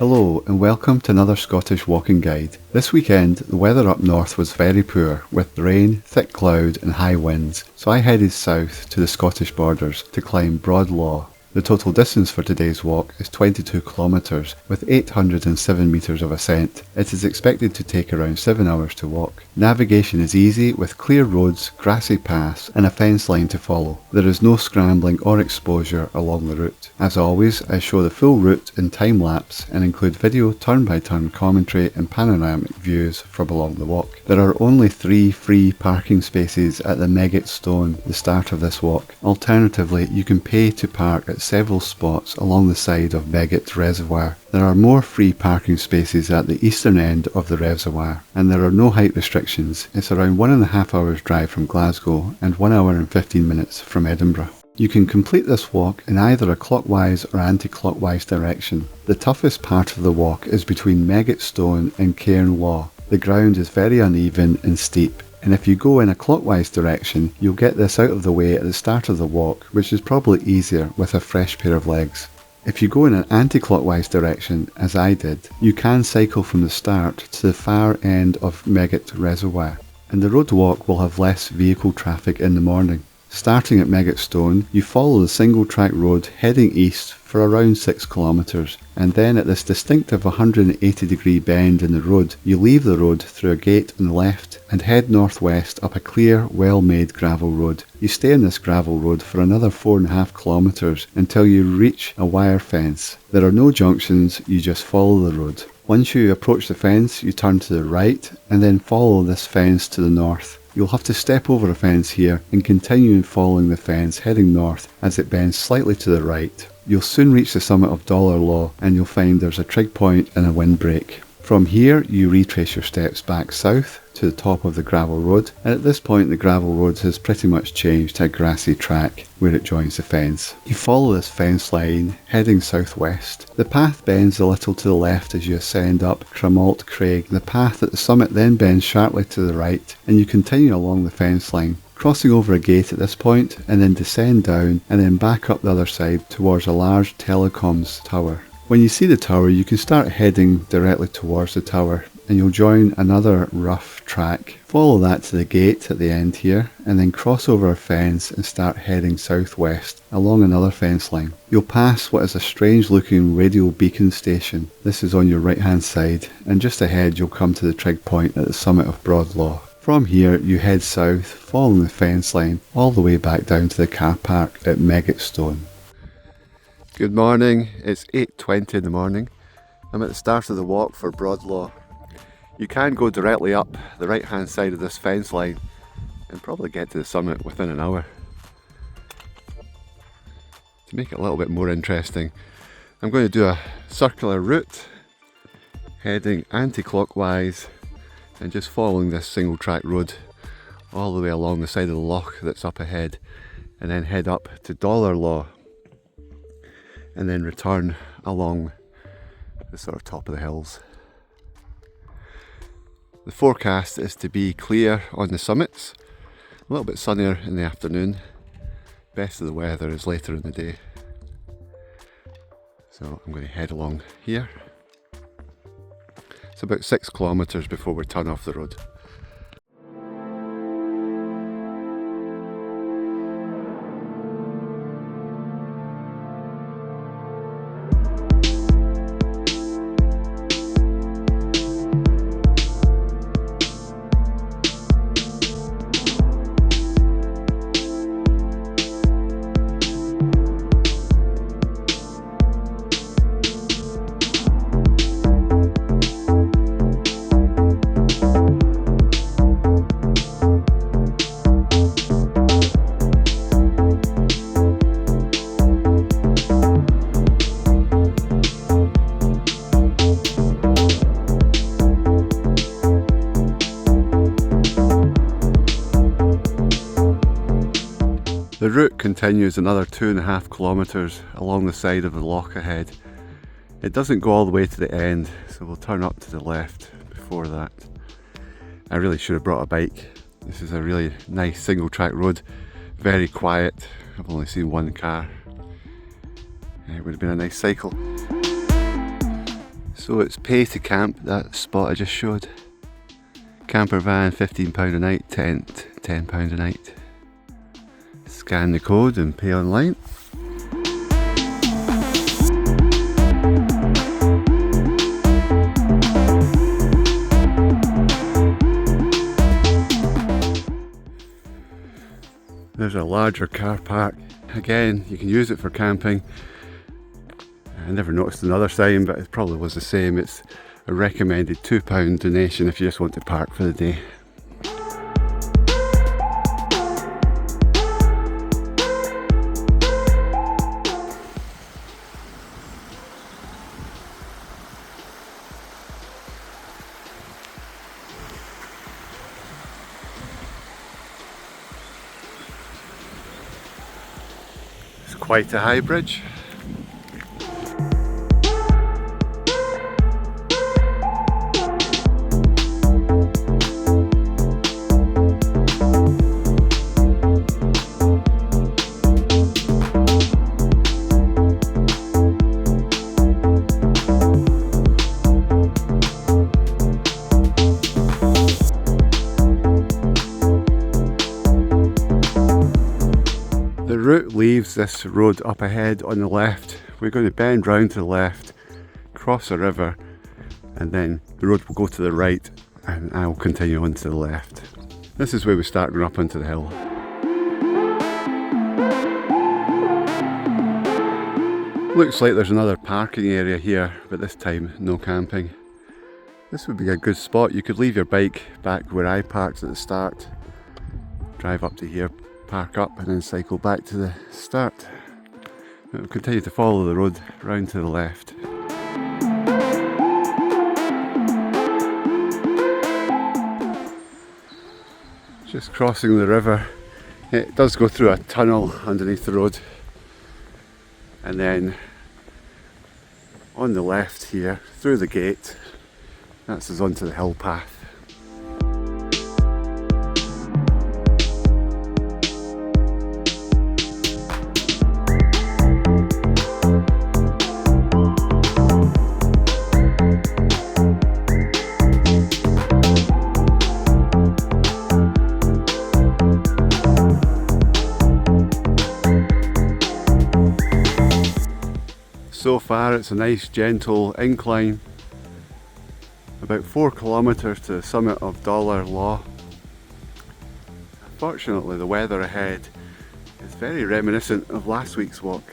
Hello and welcome to another Scottish walking guide. This weekend the weather up north was very poor with rain, thick cloud and high winds, so I headed south to the Scottish borders to climb Broad Law. The total distance for today's walk is 22 kilometres with 807 metres of ascent. It is expected to take around 7 hours to walk. Navigation is easy with clear roads, grassy paths and a fence line to follow. There is no scrambling or exposure along the route. As always, I show the full route in time lapse and include video turn-by-turn commentary and panoramic views from along the walk. There are only 3 free parking spaces at the Megget Stone, the start of this walk. Alternatively, you can pay to park at several spots along the side of Megget Reservoir. There are more free parking spaces at the eastern end of the reservoir, and there are no height restrictions. It's around 1.5 hours drive from Glasgow and 1 hour and 15 minutes from Edinburgh. You can complete this walk in either a clockwise or anti-clockwise direction. The toughest part of the walk is between Megget Stone and Cairn Law. The ground is very uneven and steep, and if you go in a clockwise direction, you'll get this out of the way at the start of the walk, which is probably easier with a fresh pair of legs. If you go in an anti-clockwise direction, as I did, you can cycle from the start to the far end of Megget Reservoir, and the road walk will have less vehicle traffic in the morning. Starting at Megget Stone, you follow the single track road heading east for around 6 kilometres, and then at this distinctive 180 degree bend in the road, you leave the road through a gate on the left and head northwest up a clear, well-made gravel road. You stay on this gravel road for another 4.5 kilometres until you reach a wire fence. There are no junctions, you just follow the road. Once you approach the fence, you turn to the right and then follow this fence to the north. You'll have to step over a fence here and continue following the fence heading north as it bends slightly to the right. You'll soon reach the summit of Dollar Law and you'll find there's a trig point and a windbreak. From here you retrace your steps back south to the top of the gravel road, and at this point the gravel road has pretty much changed to a grassy track where it joins the fence. You follow this fence line heading southwest. The path bends a little to the left as you ascend up Cramalt Craig. The path at the summit then bends sharply to the right and you continue along the fence line, crossing over a gate at this point and then descend down and then back up the other side towards a large telecoms tower. When you see the tower, you can start heading directly towards the tower and you'll join another rough track. Follow that to the gate at the end here and then cross over a fence and start heading southwest along another fence line. You'll pass what is a strange looking radio beacon station. This is on your right hand side, and just ahead you'll come to the trig point at the summit of Broad Law. From here you head south following the fence line all the way back down to the car park at Megget Stone. Good morning, it's 8:20 in the morning. I'm at the start of the walk for Broad Law. You can go directly up the right hand side of this fence line and probably get to the summit within an hour. To make it a little bit more interesting, I'm going to do a circular route heading anti-clockwise and just following this single track road all the way along the side of the loch that's up ahead, and then head up to Dollar Law and then return along the sort of top of the hills. The forecast is to be clear on the summits, a little bit sunnier in the afternoon. Best of the weather is later in the day. So I'm going to head along here. It's about 6 kilometres before we turn off the road. The route continues another 2.5 kilometres along the side of the loch ahead. It doesn't go all the way to the end, so we'll turn up to the left before that. I really should have brought a bike. This is a really nice single track road, very quiet. I've only seen one car. It would have been a nice cycle. So it's pay to camp, that spot I just showed. Camper van £15 a night, tent £10 a night. Scan the code and pay online. There's a larger car park. Again, you can use it for camping. I never noticed another sign, but it probably was the same. It's a recommended £2 donation if you just want to park for the day. It's quite a high bridge. The route leaves this road up ahead on the left. We're going to bend round to the left, cross a river, and then the road will go to the right and I will continue on to the left. This is where we start going up onto the hill. Looks like there's another parking area here, but this time no camping. This would be a good spot. You could leave your bike back where I parked at the start, drive up to here, park up and then cycle back to the start. We'll continue to follow the road round to the left. Just crossing the river. It does go through a tunnel underneath the road, and then on the left here through the gate, that's us onto the hill path. So far it's a nice gentle incline, about 4 kilometres to the summit of Dollar Law. Fortunately the weather ahead is very reminiscent of last week's walk.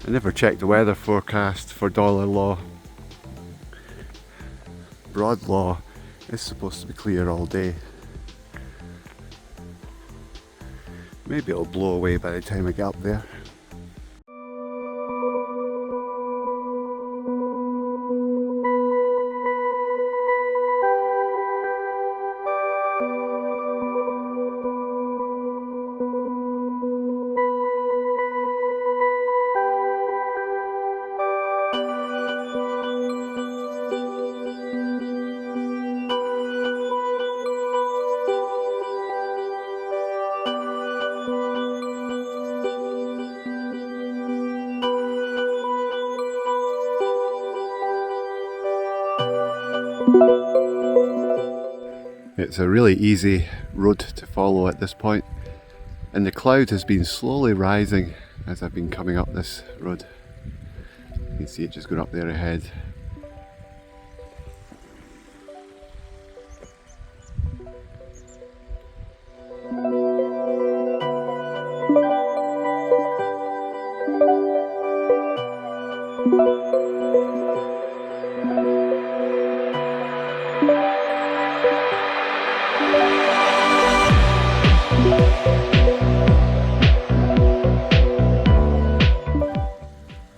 I never checked the weather forecast for Dollar Law. Broad Law is supposed to be clear all day. Maybe it'll blow away by the time I get up there. It's a really easy road to follow at this point, and the cloud has been slowly rising as I've been coming up this road. You can see it just going up there ahead.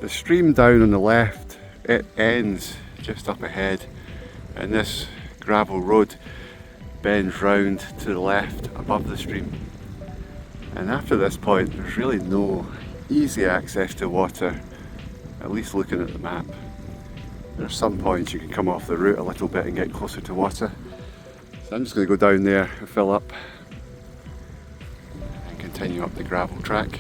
The stream down on the left, it ends just up ahead, and this gravel road bends round to the left above the stream. And after this point there's really no easy access to water, at least looking at the map. There are some points you can come off the route a little bit and get closer to water. So I'm just going to go down there and fill up and continue up the gravel track.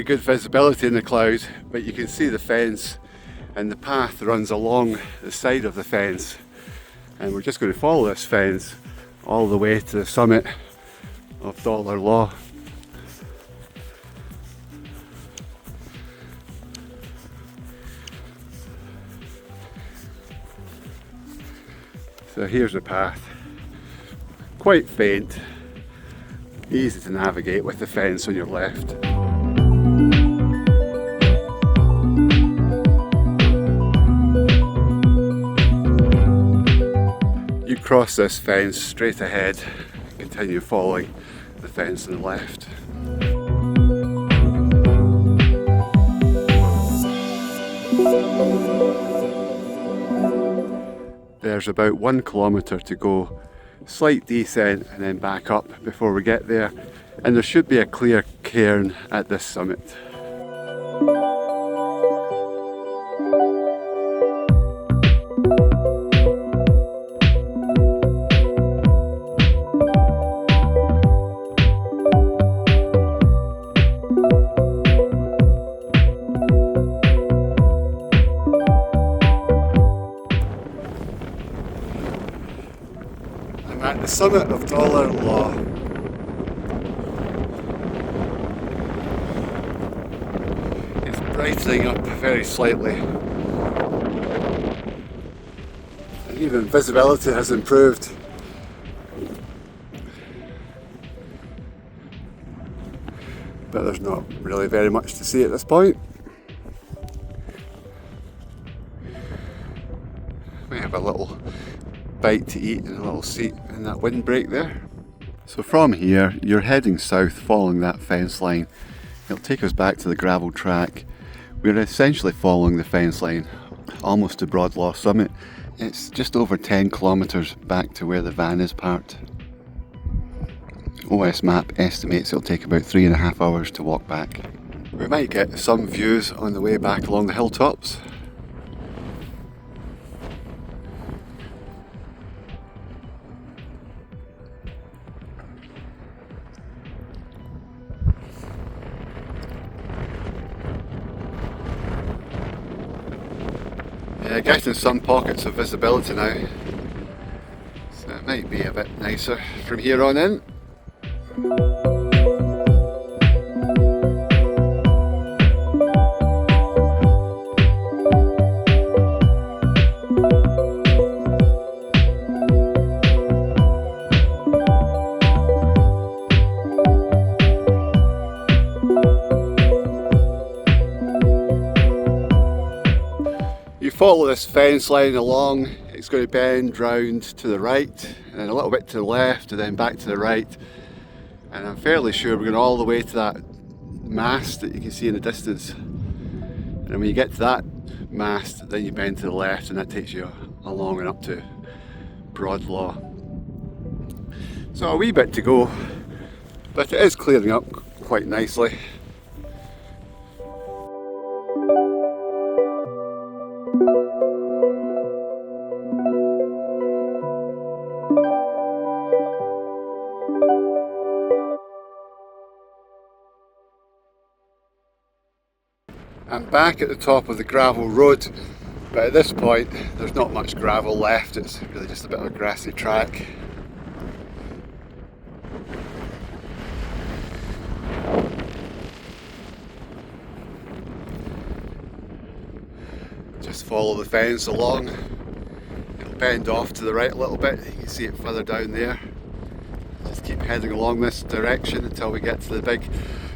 very good visibility in the cloud, but you can see the fence and the path runs along the side of the fence, and we're just going to follow this fence all the way to the summit of Dollar Law. So here's the path, quite faint, easy to navigate with the fence on your left. You cross this fence straight ahead and continue following the fence on the left. There's about 1 kilometre to go, slight descent and then back up before we get there, and there should be a clear cairn at this summit. At the summit of Dollar Law. It's brightening up very slightly, and even visibility has improved. But there's not really very much to see at this point. We have a little bite to eat and a little seat in that windbreak there. So from here you're heading south following that fence line. It'll take us back to the gravel track. We're essentially following the fence line almost to Broadlaw summit. It's just over 10 kilometres back to where the van is parked. OS map estimates it'll take about 3.5 hours to walk back. We might get some views on the way back along the hilltops. Yeah, getting some pockets of visibility now, so it might be a bit nicer from here on in. Follow this fence line along, it's going to bend round to the right and then a little bit to the left and then back to the right, and I'm fairly sure we're going all the way to that mast that you can see in the distance, and when you get to that mast then you bend to the left and that takes you along and up to Broadlaw. So a wee bit to go, but it is clearing up quite nicely. I'm back at the top of the gravel road, but at this point there's not much gravel left, it's really just a bit of a grassy track. Just follow the fence along, it'll bend off to the right a little bit, you can see it further down there. Just keep heading along this direction until we get to the big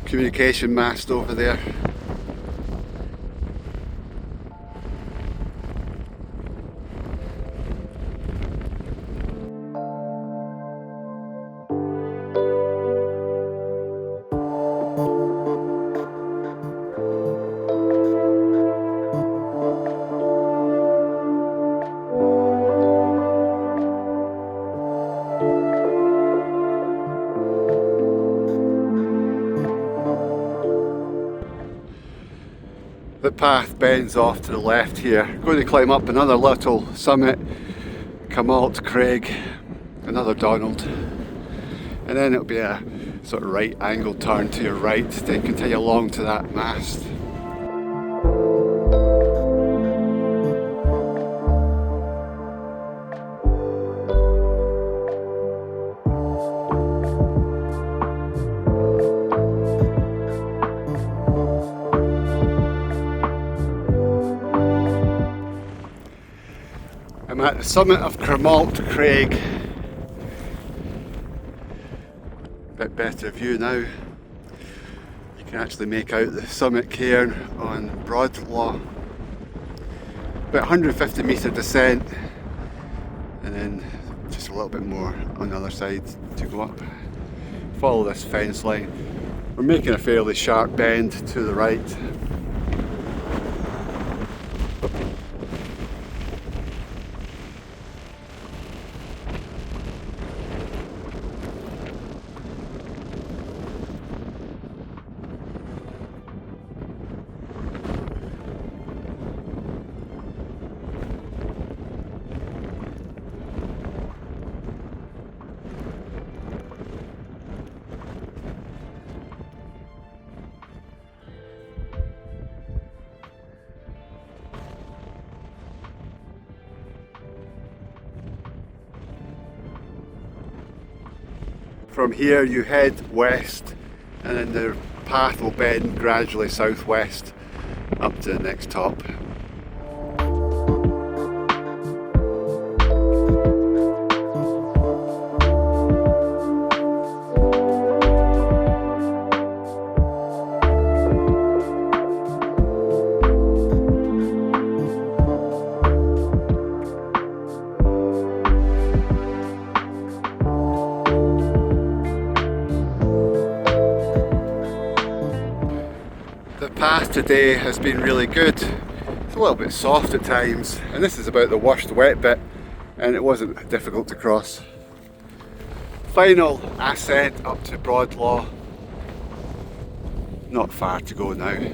communication mast over there. The path bends off to the left here. I'm going to climb up another little summit, Cramalt Craig, another Donald, and then it'll be a sort of right angle turn to your right to continue along to that mast. I'm at the summit of Cramalt Craig. Bit better view now. You can actually make out the summit cairn on Broadlaw. About 150 metre descent, and then just a little bit more on the other side to go up. Follow this fence line. We're making a fairly sharp bend to the right. From here you head west, and then the path will bend gradually southwest up to the next top. The path today has been really good. It's a little bit soft at times, and this is about the worst wet bit, and it wasn't difficult to cross. Final ascent up to Broadlaw. Not far to go now.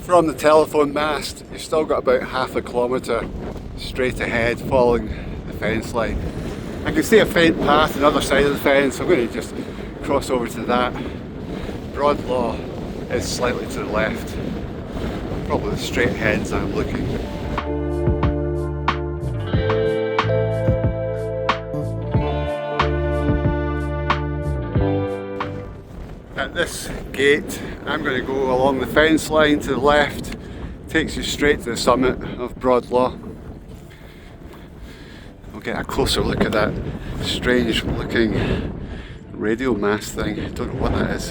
From the telephone mast, you've still got about half a kilometre straight ahead following the fence line. I can see a faint path on the other side of the fence, so I'm going to just cross over to that. Broadlaw is slightly to the left, probably straight ahead as I'm looking. At this gate, I'm going to go along the fence line to the left. Takes you straight to the summit of Broadlaw. We'll get a closer look at that strange looking radio mast thing. I don't know what that is.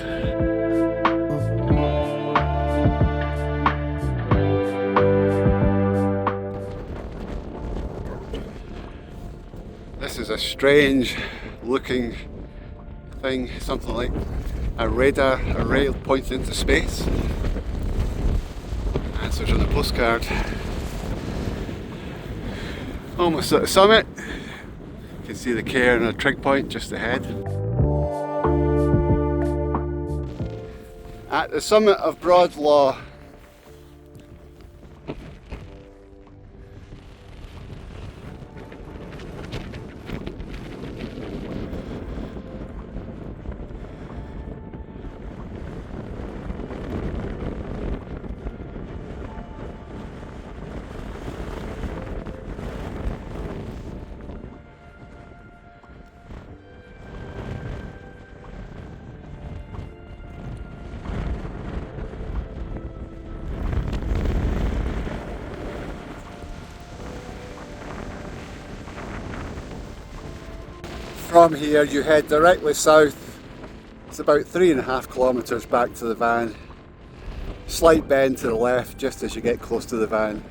This is a strange looking thing, something like a radar array pointing into space. Answers on the postcard. Almost at the summit. You can see the cairn and a trig point just ahead. At the summit of Broadlaw. From here you head directly south. It's about 3.5 kilometres back to the van. Slight bend to the left just as you get close to the van.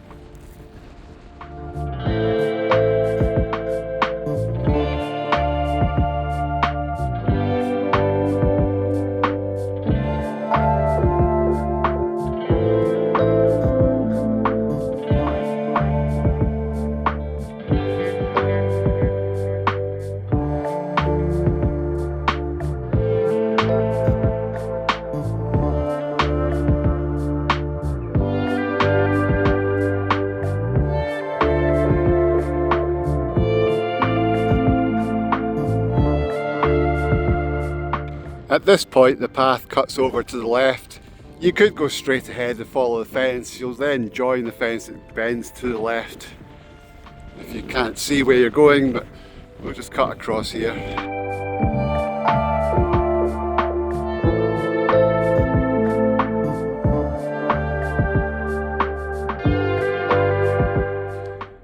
At this point the path cuts over to the left. You could go straight ahead and follow the fence. You'll then join the fence that bends to the left. If you can't see where you're going, but we'll just cut across here.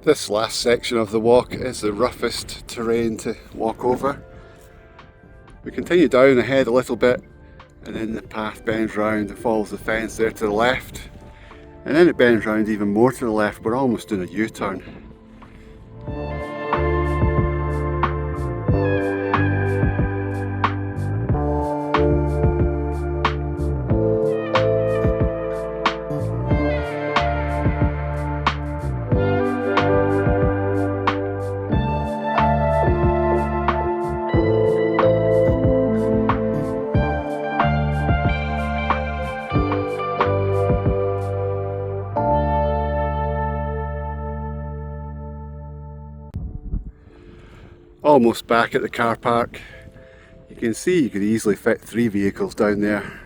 This last section of the walk is the roughest terrain to walk over. We continue down ahead a little bit, and then the path bends round and follows the fence there to the left, and then it bends round even more to the left. We're almost doing a U-turn. Almost back at the car park. You can see you could easily fit 3 vehicles down there.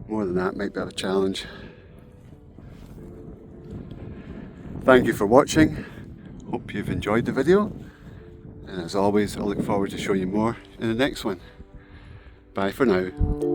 More than that might be a challenge. Thank you for watching. Hope you've enjoyed the video. And as always, I look forward to showing you more in the next one. Bye for now.